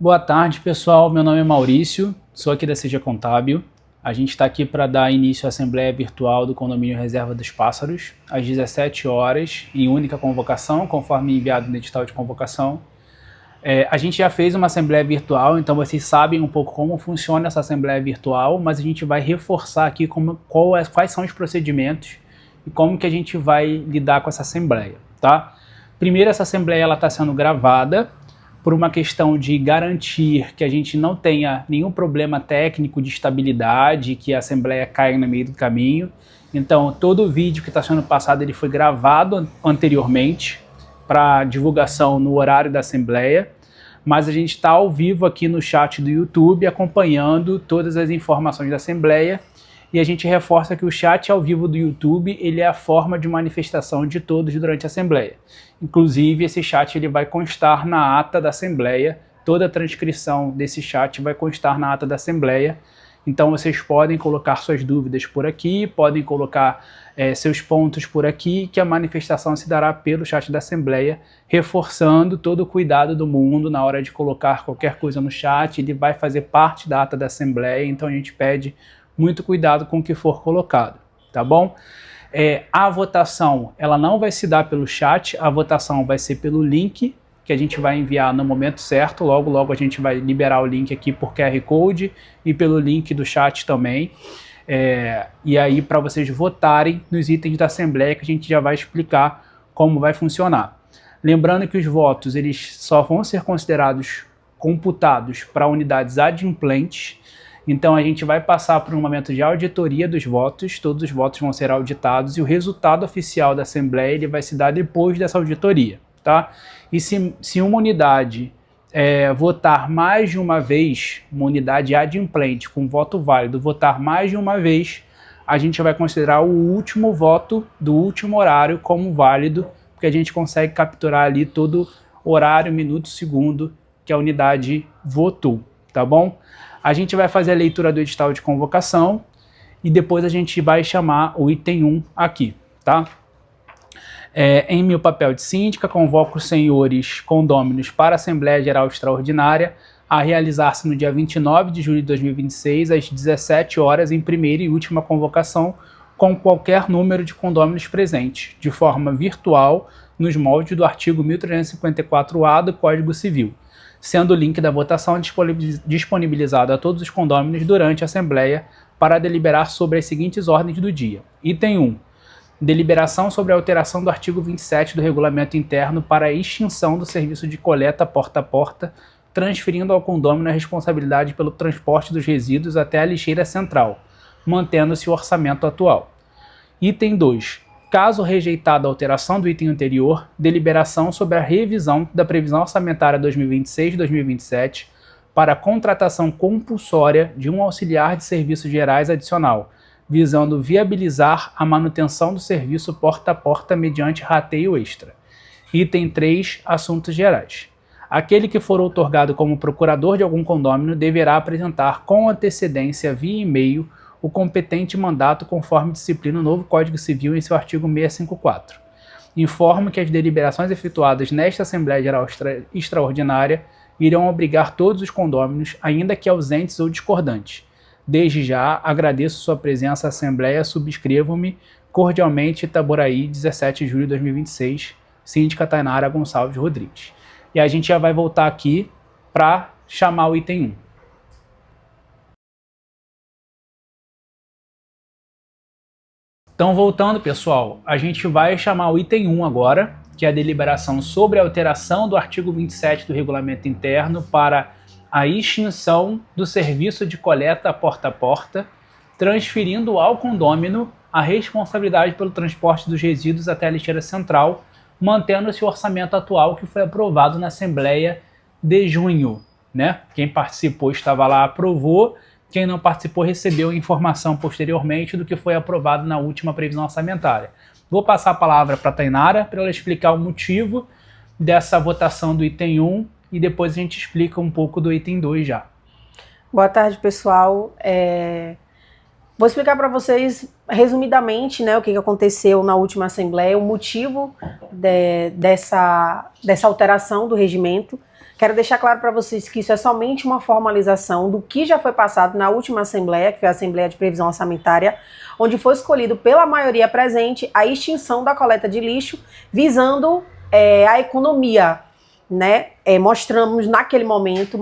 Boa tarde, pessoal. Meu nome é Maurício, sou aqui da Seja Contábil. A gente está aqui para dar início à Assembleia Virtual do Condomínio Reserva dos Pássaros, às 17 horas, em única convocação, conforme enviado no edital de convocação. A gente já fez uma Assembleia Virtual, então vocês sabem um pouco como funciona essa Assembleia Virtual, mas a gente vai reforçar aqui quais são os procedimentos e como que a gente vai lidar com essa Assembleia, tá? Primeiro, essa Assembleia está sendo gravada, por uma questão de garantir que a gente não tenha nenhum problema técnico de estabilidade, que a Assembleia caia no meio do caminho. Então, todo o vídeo que está sendo passado ele foi gravado anteriormente para divulgação no horário da Assembleia, mas a gente está ao vivo aqui no chat do YouTube acompanhando todas as informações da Assembleia. E a gente reforça que o chat ao vivo do YouTube ele é a forma de manifestação de todos durante a Assembleia. Inclusive, esse chat ele vai constar na ata da Assembleia, toda a transcrição desse chat vai constar na ata da Assembleia. Então vocês podem colocar suas dúvidas por aqui, podem colocar seus pontos por aqui, que a manifestação se dará pelo chat da Assembleia, reforçando todo o cuidado do mundo na hora de colocar qualquer coisa no chat, ele vai fazer parte da ata da Assembleia, então a gente pede muito cuidado com o que for colocado, tá bom? A votação, ela não vai se dar pelo chat, a votação vai ser pelo link, que a gente vai enviar no momento certo, logo a gente vai liberar o link aqui por QR Code e pelo link do chat também. E aí para vocês votarem nos itens da Assembleia que a gente já vai explicar como vai funcionar. Lembrando que os votos eles só vão ser considerados computados para unidades adimplentes. Então a gente vai passar por um momento de auditoria dos votos, todos os votos vão ser auditados e o resultado oficial da Assembleia ele vai se dar depois dessa auditoria, tá? E se uma unidade votar mais de uma vez, uma unidade adimplente com voto válido, votar mais de uma vez, a gente vai considerar o último voto do último horário como válido, porque a gente consegue capturar ali todo horário, minuto, segundo que a unidade votou, tá bom? A gente vai fazer a leitura do edital de convocação e depois a gente vai chamar o item 1 aqui, tá? Em meu papel de síndica, convoco os senhores condôminos para a Assembleia Geral Extraordinária a realizar-se no dia 29 de julho de 2026, às 17 horas, em primeira e última convocação, com qualquer número de condôminos presentes, de forma virtual, nos moldes do artigo 1354-A do Código Civil, sendo o link da votação disponibilizado a todos os condôminos durante a Assembleia para deliberar sobre as seguintes ordens do dia. Item 1. Deliberação sobre a alteração do artigo 27 do Regulamento Interno para a extinção do serviço de coleta porta a porta, transferindo ao condômino a responsabilidade pelo transporte dos resíduos até a lixeira central, mantendo-se o orçamento atual. Item 2. Caso rejeitada a alteração do item anterior, deliberação sobre a revisão da previsão orçamentária 2026-2027 para a contratação compulsória de um auxiliar de serviços gerais adicional, visando viabilizar a manutenção do serviço porta a porta mediante rateio extra. Item 3. Assuntos gerais. Aquele que for outorgado como procurador de algum condômino deverá apresentar com antecedência via e-mail o competente mandato conforme disciplina o novo Código Civil em seu artigo 654. Informo que as deliberações efetuadas nesta Assembleia Geral Extraordinária irão obrigar todos os condôminos, ainda que ausentes ou discordantes. Desde já, agradeço sua presença à Assembleia, subscrevo-me cordialmente Itaboraí, 17 de julho de 2026, síndica Tainara Gonçalves Rodrigues. E a gente já vai voltar aqui para chamar o item 1. Então, voltando, pessoal, a gente vai chamar o item 1 agora, que é a deliberação sobre a alteração do artigo 27 do Regulamento Interno para a extinção do serviço de coleta porta a porta, transferindo ao condômino a responsabilidade pelo transporte dos resíduos até a lixeira central, mantendo-se o orçamento atual que foi aprovado na Assembleia de junho, né? Quem participou estava lá, aprovou. Quem não participou recebeu informação posteriormente do que foi aprovado na última previsão orçamentária. Vou passar a palavra para a Tainara para ela explicar o motivo dessa votação do item 1 e depois a gente explica um pouco do item 2 já. Boa tarde, pessoal. Vou explicar para vocês resumidamente, né, o que aconteceu na última Assembleia, o motivo dessa alteração do regimento, Quero deixar claro para vocês que isso é somente uma formalização do que já foi passado na última Assembleia, que foi a Assembleia de Previsão Orçamentária, onde foi escolhido pela maioria presente a extinção da coleta de lixo, visando a economia, né? Mostramos naquele momento,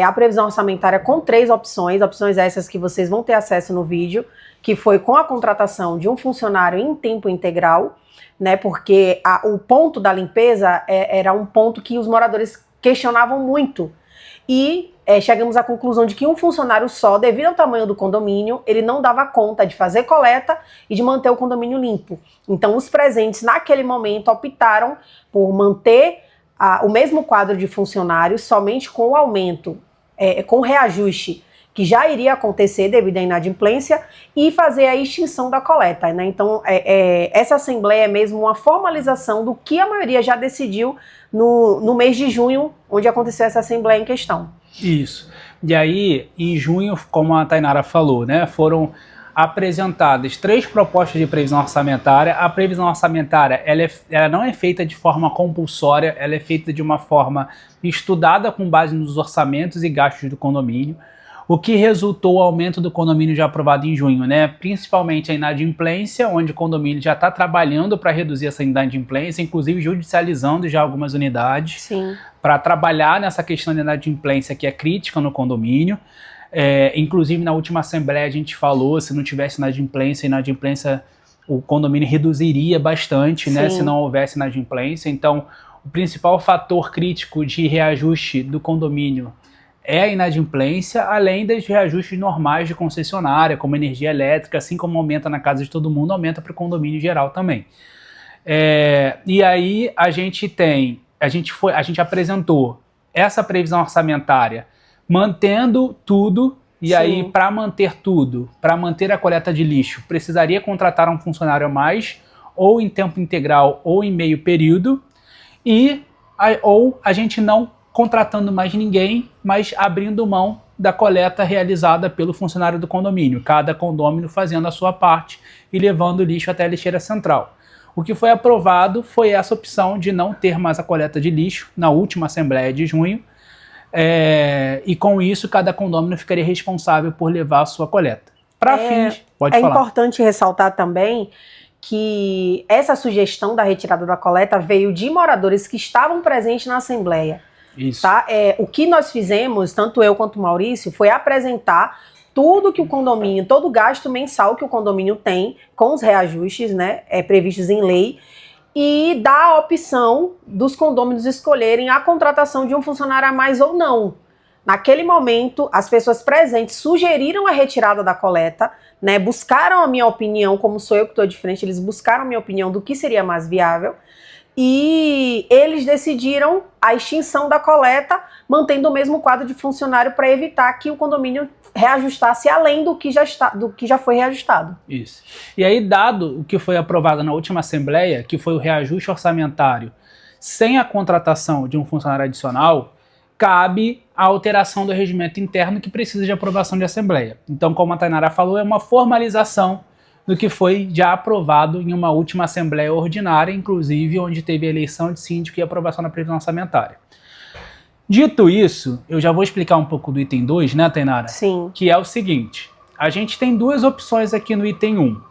a previsão orçamentária com 3 opções essas que vocês vão ter acesso no vídeo, que foi com a contratação de um funcionário em tempo integral, né? Porque o ponto da limpeza era um ponto que os moradores questionavam muito. E chegamos à conclusão de que um funcionário só, devido ao tamanho do condomínio, ele não dava conta de fazer coleta e de manter o condomínio limpo. Então, os presentes, naquele momento, optaram por manter o mesmo quadro de funcionários, somente com o aumento, com o reajuste que já iria acontecer devido à inadimplência, e fazer a extinção da coleta, né? Então, essa Assembleia é mesmo uma formalização do que a maioria já decidiu no mês de junho, onde aconteceu essa Assembleia em questão. Isso. E aí, em junho, como a Tainara falou, né, foram apresentadas 3 propostas de previsão orçamentária. A previsão orçamentária ela não é feita de forma compulsória, ela é feita de uma forma estudada com base nos orçamentos e gastos do condomínio, o que resultou o aumento do condomínio já aprovado em junho, né? Principalmente a inadimplência, onde o condomínio já está trabalhando para reduzir essa inadimplência, inclusive judicializando já algumas unidades para trabalhar nessa questão da inadimplência que é crítica no condomínio. Inclusive na última Assembleia a gente falou, se não tivesse inadimplência o condomínio reduziria bastante, né, se não houvesse inadimplência. Então o principal fator crítico de reajuste do condomínio é a inadimplência, além dos reajustes normais de concessionária, como energia elétrica, assim como aumenta na casa de todo mundo, aumenta para o condomínio geral também. E aí a gente apresentou essa previsão orçamentária mantendo tudo, e aí para manter tudo, para manter a coleta de lixo, precisaria contratar um funcionário a mais, ou em tempo integral ou em meio período, ou a gente não contratando mais ninguém, mas abrindo mão da coleta realizada pelo funcionário do condomínio, cada condômino fazendo a sua parte e levando o lixo até a lixeira central. O que foi aprovado foi essa opção de não ter mais a coleta de lixo na última Assembleia de junho, e com isso cada condômino ficaria responsável por levar a sua coleta. Para fins, pode falar. É importante ressaltar também que essa sugestão da retirada da coleta veio de moradores que estavam presentes na Assembleia. Isso. Tá? O que nós fizemos, tanto eu quanto o Maurício, foi apresentar tudo que o condomínio, todo o gasto mensal que o condomínio tem, com os reajustes, né, previstos em lei, e dar a opção dos condôminos escolherem a contratação de um funcionário a mais ou não. Naquele momento, as pessoas presentes sugeriram a retirada da coleta, né, buscaram a minha opinião, como sou eu que estou de frente, eles buscaram a minha opinião do que seria mais viável, e eles decidiram a extinção da coleta, mantendo o mesmo quadro de funcionário para evitar que o condomínio reajustasse além do que já foi reajustado. Isso. E aí, dado o que foi aprovado na última Assembleia, que foi o reajuste orçamentário sem a contratação de um funcionário adicional, cabe a alteração do regimento interno que precisa de aprovação de Assembleia. Então, como a Tainara falou, é uma formalização do que foi já aprovado em uma última Assembleia Ordinária, inclusive onde teve a eleição de síndico e aprovação da previsão orçamentária. Dito isso, eu já vou explicar um pouco do item 2, né, Tainara? Sim. Que é o seguinte, a gente tem 2 opções aqui no item 1.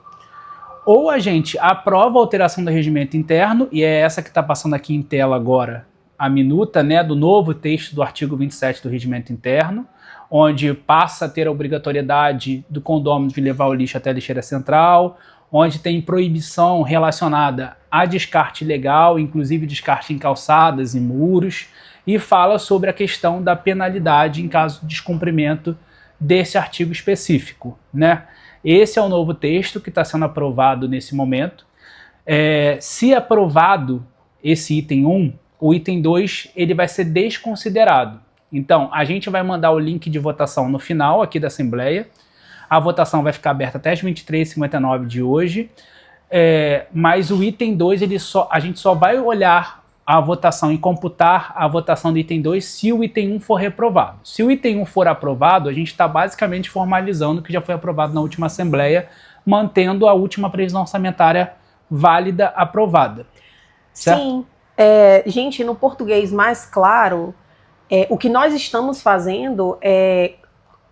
Ou a gente aprova a alteração do regimento interno, e é essa que está passando aqui em tela agora, a minuta, né, do novo texto do artigo 27 do regimento interno, onde passa a ter a obrigatoriedade do condômino de levar o lixo até a lixeira central, onde tem proibição relacionada a descarte ilegal, inclusive descarte em calçadas e muros, e fala sobre a questão da penalidade em caso de descumprimento desse artigo específico, né? Esse é o novo texto que está sendo aprovado nesse momento. Se aprovado esse item 1, o item 2 ele vai ser desconsiderado. Então, a gente vai mandar o link de votação no final aqui da Assembleia. A votação vai ficar aberta até as 23h59 de hoje. Mas o item 2, a gente só vai olhar a votação e computar a votação do item 2 se o item 1 for reprovado. Se o item 1 for aprovado, a gente está basicamente formalizando o que já foi aprovado na última Assembleia, mantendo a última previsão orçamentária válida aprovada. Certo? Sim. Gente, no português mais claro, o que nós estamos fazendo é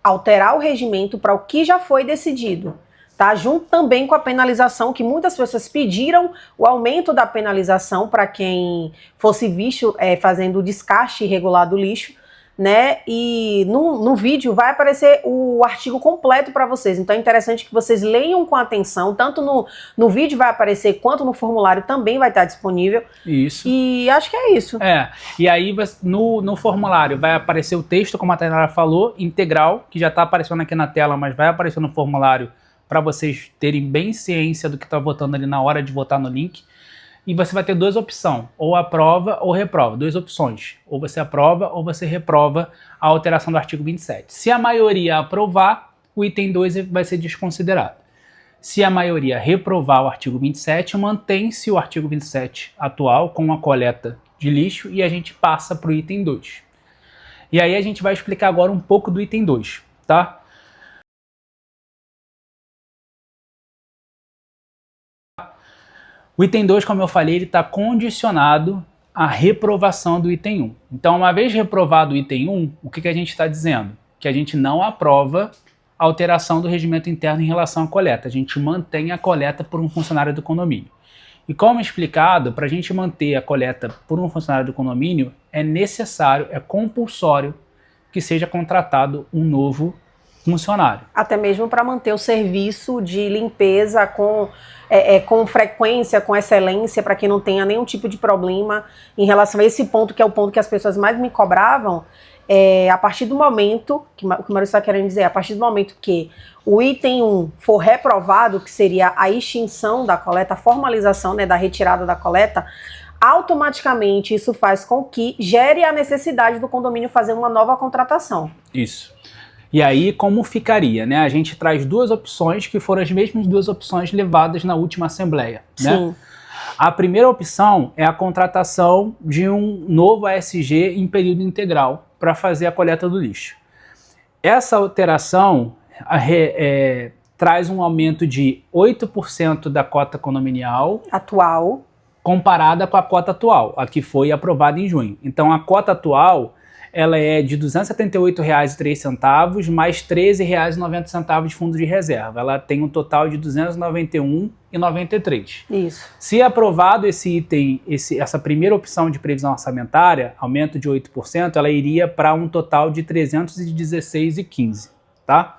alterar o regimento para o que já foi decidido. Tá? Junto também com a penalização, que muitas pessoas pediram o aumento da penalização para quem fosse visto fazendo o descarte irregular do lixo, né? E no vídeo vai aparecer o artigo completo para vocês. Então é interessante que vocês leiam com atenção. Tanto no vídeo vai aparecer, quanto no formulário também vai estar disponível. Isso. E acho que é isso. E aí no formulário vai aparecer o texto, como a Tainara falou, integral, que já está aparecendo aqui na tela, mas vai aparecer no formulário para vocês terem bem ciência do que está votando ali na hora de votar no link. E você vai ter duas opções, ou aprova ou reprova, duas opções. Ou você aprova ou você reprova a alteração do artigo 27. Se a maioria aprovar, o item 2 vai ser desconsiderado. Se a maioria reprovar o artigo 27, mantém-se o artigo 27 atual com a coleta de lixo e a gente passa para o item 2. E aí a gente vai explicar agora um pouco do item 2, tá? O item 2, como eu falei, ele está condicionado à reprovação do item 1. Então, uma vez reprovado o item 1, o que a gente está dizendo? Que a gente não aprova a alteração do regimento interno em relação à coleta. A gente mantém a coleta por um funcionário do condomínio. E como explicado, para a gente manter a coleta por um funcionário do condomínio, é necessário, é compulsório que seja contratado um novo funcionário. Até mesmo para manter o serviço de limpeza com frequência, com excelência, para que não tenha nenhum tipo de problema em relação a esse ponto, que é o ponto que as pessoas mais me cobravam. A partir do momento, que o Maurício está querendo dizer, a partir do momento que o item 1 for reprovado, que seria a extinção da coleta, a formalização, né, da retirada da coleta, automaticamente isso faz com que gere a necessidade do condomínio fazer uma nova contratação. Isso. E aí, como ficaria, né? A gente traz duas opções que foram as mesmas duas opções levadas na última Assembleia, né? Sim. A primeira opção é a contratação de um novo ASG em período integral para fazer a coleta do lixo. Essa alteração traz um aumento de 8% da cota condominial atual comparada com a cota atual, a que foi aprovada em junho. Então, a cota atual ela é de R$ 278,03 mais R$ 13,90 de fundo de reserva. Ela tem um total de R$ 291,93. Isso. Se aprovado esse item, essa primeira opção de previsão orçamentária, aumento de 8%, ela iria para um total de R$ 316,15, tá?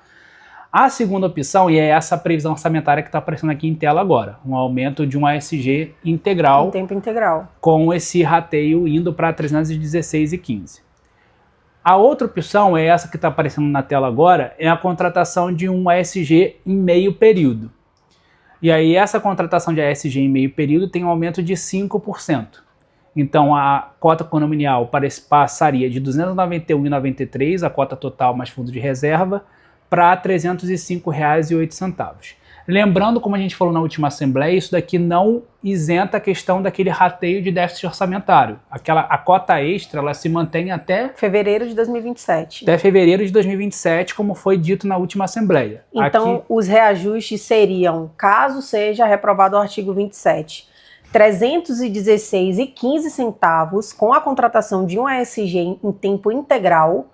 A segunda opção, e é essa previsão orçamentária que está aparecendo aqui em tela agora, um aumento de um ASG integral, em tempo integral, com esse rateio indo para R$ 316,15. A outra opção é essa que está aparecendo na tela agora, é a contratação de um ASG em meio período. E aí essa contratação de ASG em meio período tem um aumento de 5%. Então a cota condominial passaria de R$ 291,93, a cota total mais fundo de reserva, para R$ 305,08. Lembrando, como a gente falou na última Assembleia, isso daqui não isenta a questão daquele rateio de déficit orçamentário. A cota extra, ela se mantém até fevereiro de 2027. Até fevereiro de 2027, como foi dito na última Assembleia. Então, os reajustes seriam, caso seja reprovado o artigo 27, R$ 316,15 com a contratação de um ASG em tempo integral,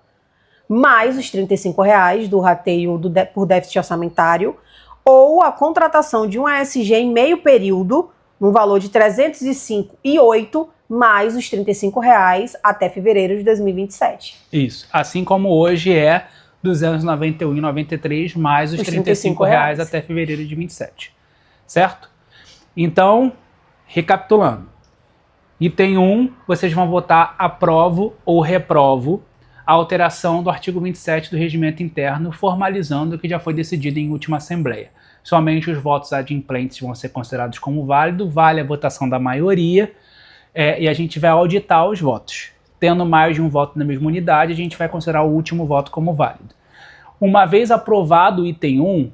mais os R$ 35,00 do rateio por déficit orçamentário, ou a contratação de um ASG em meio período, no valor de R$ 305,08, mais os R$ 35,00 até fevereiro de 2027. Isso. Assim como hoje é R$ 291,93, mais os R$ 35,00 até fevereiro de 27. Certo? Então, recapitulando. Item 1, vocês vão votar aprovo ou reprovo a alteração do artigo 27 do regimento interno, formalizando o que já foi decidido em última Assembleia. Somente os votos adimplentes vão ser considerados como válido, vale a votação da maioria, e a gente vai auditar os votos. Tendo mais de um voto na mesma unidade, a gente vai considerar o último voto como válido. Uma vez aprovado o item 1,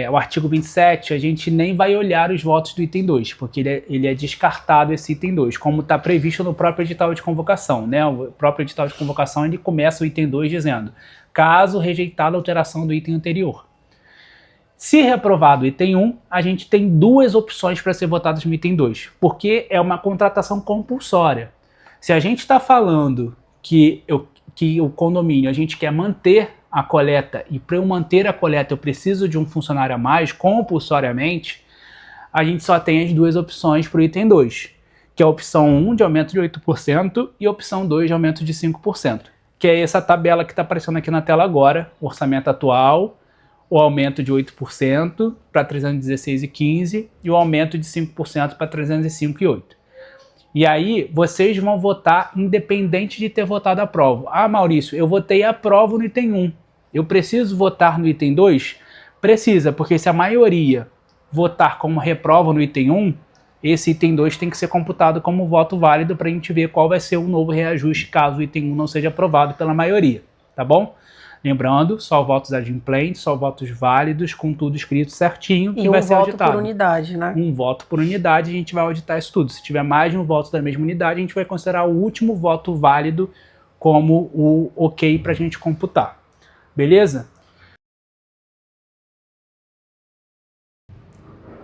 o artigo 27, a gente nem vai olhar os votos do item 2, porque ele é descartado esse item 2, como está previsto no próprio edital de convocação, né? O próprio edital de convocação, ele começa o item 2 dizendo, caso rejeitada a alteração do item anterior. Se reprovado o item 1, a gente tem duas opções para ser votadas no item 2, porque é uma contratação compulsória. Se a gente está falando que o condomínio, a gente quer manter a coleta, e para eu manter a coleta eu preciso de um funcionário a mais, compulsoriamente, a gente só tem as duas opções para o item 2, que é a opção 1 de aumento de 8% e a opção 2 de aumento de 5%, que é essa tabela que está aparecendo aqui na tela agora, o orçamento atual, o aumento de 8% para 316,15 e o aumento de 5% para 305,8. E aí, vocês vão votar independente de ter votado aprovo. Ah, Maurício, eu votei aprovo no item 1. Eu preciso votar no item 2? Precisa, porque se a maioria votar como reprova no item 1, esse item 2 tem que ser computado como voto válido para a gente ver qual vai ser o novo reajuste caso o item 1 não seja aprovado pela maioria, tá bom? Lembrando, só votos adimplentes, só votos válidos, com tudo escrito certinho, que vai ser auditado. Um voto por unidade, né? Um voto por unidade, a gente vai auditar isso tudo. Se tiver mais de um voto da mesma unidade, a gente vai considerar o último voto válido como o ok para a gente computar. Beleza?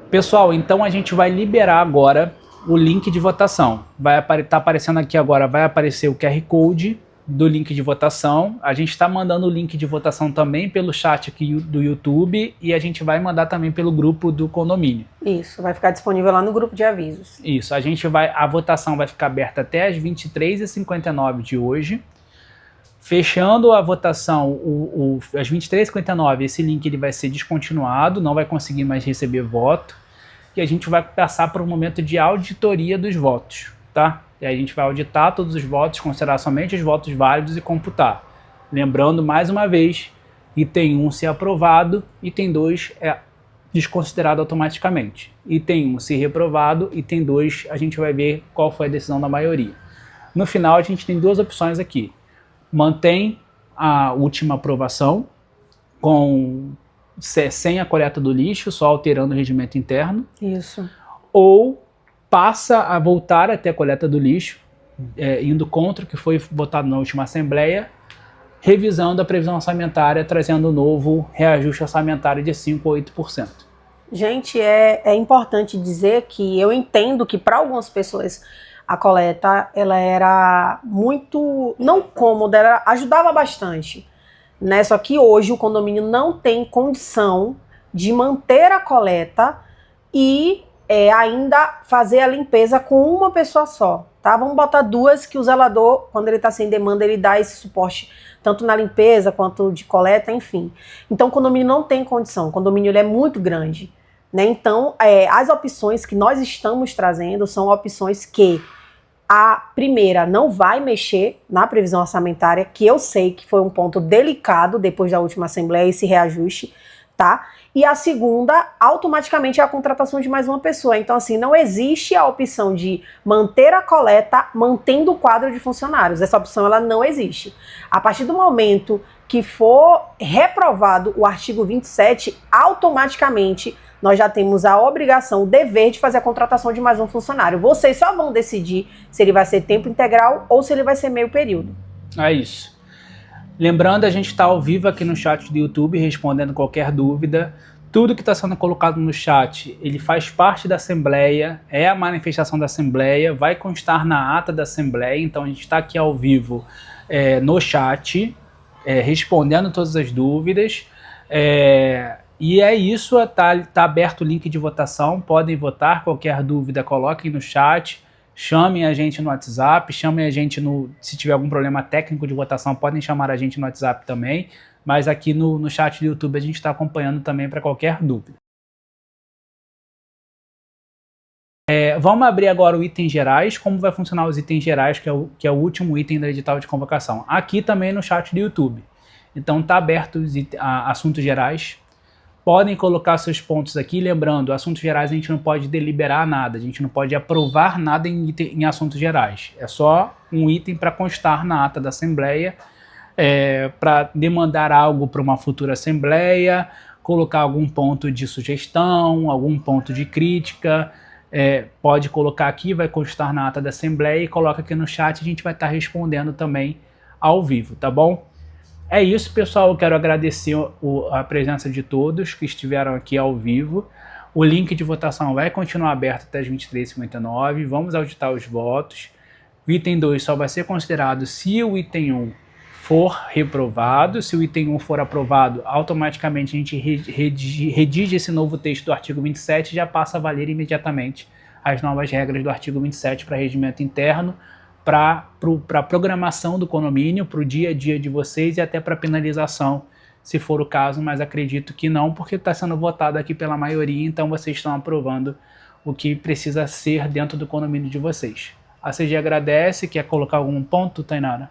Pessoal, então a gente vai liberar agora o link de votação. Vai estar aparecendo aqui agora, vai aparecer o QR Code do link de votação. A gente está mandando o link de votação também pelo chat aqui do YouTube e a gente vai mandar também pelo grupo do condomínio. Isso, vai ficar disponível lá no grupo de avisos. Isso, a votação vai ficar aberta até as 23h59 de hoje. Fechando a votação, às 23h59, esse link ele vai ser descontinuado, não vai conseguir mais receber voto. E a gente vai passar para um momento de auditoria dos votos, tá? E aí a gente vai auditar todos os votos, considerar somente os votos válidos e computar. Lembrando, mais uma vez, item 1 se aprovado, item 2 é desconsiderado automaticamente. Item 1 se reprovado, item 2 a gente vai ver qual foi a decisão da maioria. No final a gente tem duas opções aqui. Mantém a última aprovação sem a coleta do lixo, só alterando o regimento interno. Isso. Ou passa a voltar até a coleta do lixo, indo contra o que foi votado na última Assembleia, revisando a previsão orçamentária, trazendo um novo reajuste orçamentário de 5% a 8%. Gente, é importante dizer que eu entendo que para algumas pessoas a coleta ela era muito, não cômoda, ela ajudava bastante, né? Só que hoje o condomínio não tem condição de manter a coleta e ainda fazer a limpeza com uma pessoa só, tá? Vamos botar duas, que o zelador, quando ele está sem demanda, ele dá esse suporte tanto na limpeza quanto de coleta, enfim. Então o condomínio não tem condição, o condomínio ele é muito grande, né? Então as opções que nós estamos trazendo são opções que a primeira não vai mexer na previsão orçamentária, que eu sei que foi um ponto delicado depois da última Assembleia, esse reajuste, tá? E a segunda, automaticamente, é a contratação de mais uma pessoa. Então, assim, não existe a opção de manter a coleta mantendo o quadro de funcionários. Essa opção, ela não existe. A partir do momento que for reprovado o artigo 27, automaticamente nós já temos a obrigação, o dever de fazer a contratação de mais um funcionário. Vocês só vão decidir se ele vai ser tempo integral ou se ele vai ser meio período. É isso. Lembrando, a gente está ao vivo aqui no chat do YouTube, respondendo qualquer dúvida. Tudo que está sendo colocado no chat, ele faz parte da Assembleia, é a manifestação da Assembleia, vai constar na ata da Assembleia. Então a gente está aqui ao vivo no chat, respondendo todas as dúvidas. E é isso, tá aberto o link de votação, podem votar, qualquer dúvida coloquem no chat, chamem a gente no WhatsApp, chamem a gente se tiver algum problema técnico de votação, podem chamar a gente no WhatsApp também, mas aqui no chat do YouTube a gente está acompanhando também para qualquer dúvida. Vamos abrir agora o item gerais, como vai funcionar os itens gerais, que é o último item do edital de convocação, aqui também no chat do YouTube. Então está aberto os assuntos gerais. Podem colocar seus pontos aqui, lembrando, assuntos gerais a gente não pode deliberar nada, a gente não pode aprovar nada em assuntos gerais. É só um item para constar na ata da Assembleia, para demandar algo para uma futura Assembleia, colocar algum ponto de sugestão, algum ponto de crítica, pode colocar aqui, vai constar na ata da Assembleia e coloca aqui no chat, a gente vai estar respondendo também ao vivo, tá bom? É isso, pessoal. Eu quero agradecer a presença de todos que estiveram aqui ao vivo. O link de votação vai continuar aberto até as 23h59. Vamos auditar os votos. O item 2 só vai ser considerado se o item 1 for reprovado. Se o item 1 for aprovado, automaticamente a gente redige esse novo texto do artigo 27 e já passa a valer imediatamente as novas regras do artigo 27 para regimento interno, para a programação do condomínio, para o dia a dia de vocês e até para penalização, se for o caso, mas acredito que não, porque está sendo votado aqui pela maioria, então vocês estão aprovando o que precisa ser dentro do condomínio de vocês. A CG agradece. Quer colocar algum ponto, Tainara?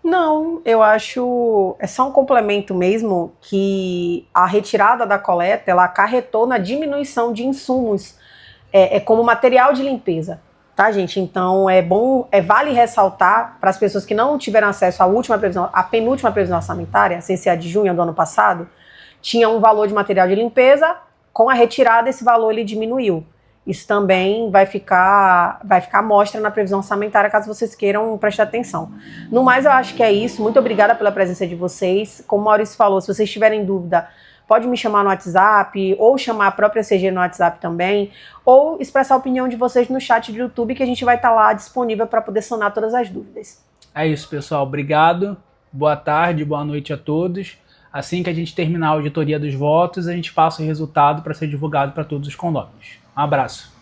Não, eu acho, é só um complemento mesmo, que a retirada da coleta, ela acarretou na diminuição de insumos, como material de limpeza. Tá, gente? Então vale ressaltar para as pessoas que não tiveram acesso à penúltima previsão orçamentária, sem ser a de junho do ano passado, tinha um valor de material de limpeza, com a retirada esse valor ele diminuiu. Isso também vai ficar à mostra na previsão orçamentária, caso vocês queiram prestar atenção. No mais, eu acho que é isso. Muito obrigada pela presença de vocês. Como o Maurício falou, se vocês tiverem dúvida, pode me chamar no WhatsApp, ou chamar a própria CG no WhatsApp também, ou expressar a opinião de vocês no chat do YouTube, que a gente vai estar lá disponível para poder sanar todas as dúvidas. É isso, pessoal. Obrigado. Boa tarde, boa noite a todos. Assim que a gente terminar a auditoria dos votos, a gente passa o resultado para ser divulgado para todos os condôminos. Um abraço.